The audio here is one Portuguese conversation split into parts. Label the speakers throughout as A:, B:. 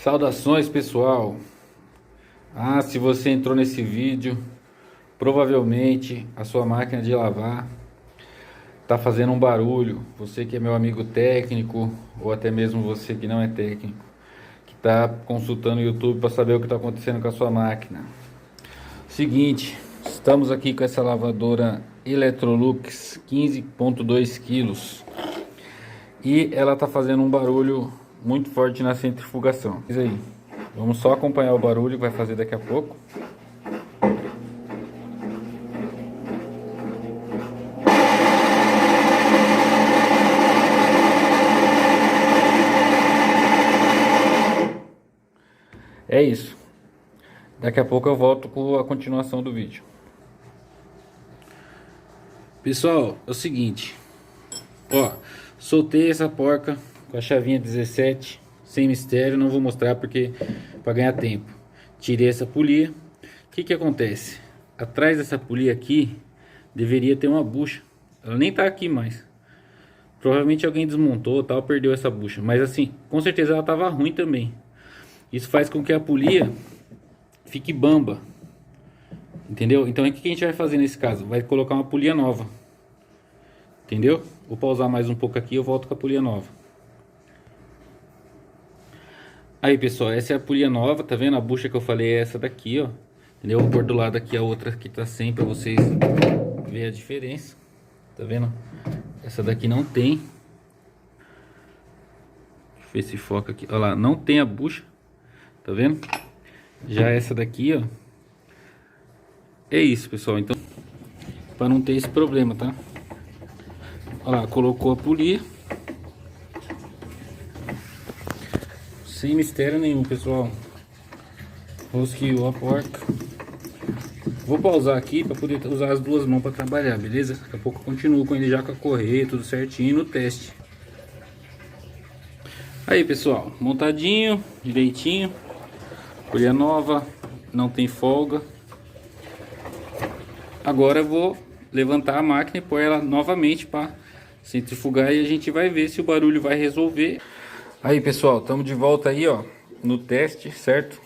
A: Saudações, pessoal. Se você entrou nesse vídeo, provavelmente a sua máquina de lavar está fazendo um barulho. Você que é meu amigo técnico, ou até mesmo você que não é técnico, que está consultando o YouTube para saber o que está acontecendo com a sua máquina. Seguinte, estamos aqui com essa lavadora Electrolux 15.2 kg e ela está fazendo um barulho muito forte na centrifugação. Isso aí. Vamos só acompanhar o barulho que vai fazer daqui a pouco. É isso. Daqui a pouco eu volto com a continuação do vídeo. Pessoal, é o seguinte. Soltei essa porca com a chavinha 17, sem mistério, não vou mostrar porque para ganhar tempo. Tirei essa polia. O que acontece? Atrás dessa polia aqui deveria ter uma bucha. Ela nem tá aqui mais. Provavelmente alguém desmontou, tal, perdeu essa bucha. Mas assim, com certeza ela tava ruim também. Isso faz com que a polia fique bamba. Entendeu? Então o que a gente vai fazer nesse caso? Vai colocar uma polia nova. Entendeu? Vou pausar mais um pouco aqui e eu volto com a polia nova. Aí, pessoal, essa é a polia nova, tá vendo? A bucha que eu falei é essa daqui, ó. Entendeu? Vou pôr do lado aqui a outra que tá sem pra vocês verem a diferença. Tá vendo? Essa daqui não tem. Deixa eu ver se foca aqui. Olha lá, não tem a bucha. Tá vendo? Já essa daqui, ó. É isso, pessoal. Então, pra não ter esse problema, tá? Olha lá, colocou a polia. Sem mistério nenhum, pessoal. Rosqueou a porca. Vou pausar aqui para poder usar as duas mãos para trabalhar, beleza? Daqui a pouco eu continuo com ele já com a correia, tudo certinho no teste. Aí, pessoal, montadinho, direitinho. Polia nova, não tem folga. Agora eu vou levantar a máquina e pôr ela novamente para centrifugar e a gente vai ver se o barulho vai resolver. Aí, pessoal, estamos de volta aí, ó, no teste, certo?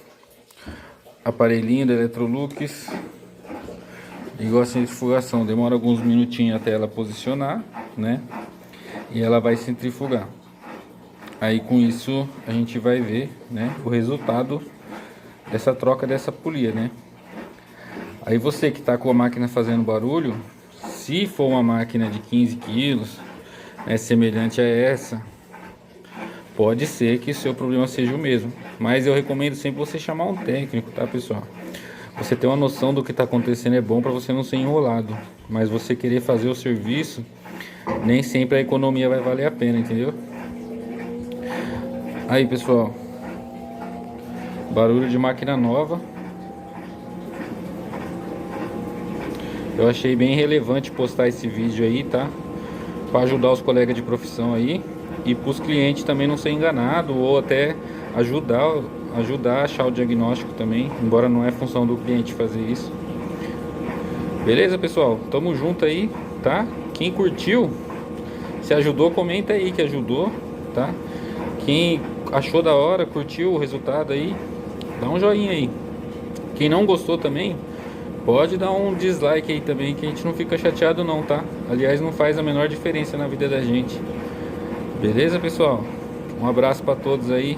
A: Aparelhinho da Electrolux. Igual a centrifugação, demora alguns minutinhos até ela posicionar, né? E ela vai centrifugar. Aí com isso a gente vai ver, né, o resultado dessa troca dessa polia, né? Aí você que tá com a máquina fazendo barulho, se for uma máquina de 15 kg, né, semelhante a essa, pode ser que o seu problema seja o mesmo, mas eu recomendo sempre você chamar um técnico, tá, pessoal? Você ter uma noção do que está acontecendo é bom para você não ser enrolado, mas você querer fazer o serviço, nem sempre a economia vai valer a pena, entendeu? Aí, pessoal, barulho de máquina nova. Eu achei bem relevante postar esse vídeo aí, tá? Para ajudar os colegas de profissão aí. E para os clientes também não ser enganado, ou até ajudar a achar o diagnóstico também, embora não é função do cliente fazer isso. Beleza, pessoal? Tamo junto aí, tá? Quem curtiu, se ajudou, comenta aí que ajudou, tá? Quem achou da hora, curtiu o resultado aí, dá um joinha aí. Quem não gostou também, pode dar um dislike aí também, que a gente não fica chateado não, tá? Aliás, não faz a menor diferença na vida da gente. Beleza, pessoal? Um abraço para todos aí.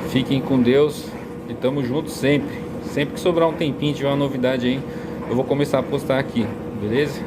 A: Fiquem com Deus e tamo junto sempre. Sempre que sobrar um tempinho, tiver uma novidade aí, eu vou começar a postar aqui, beleza?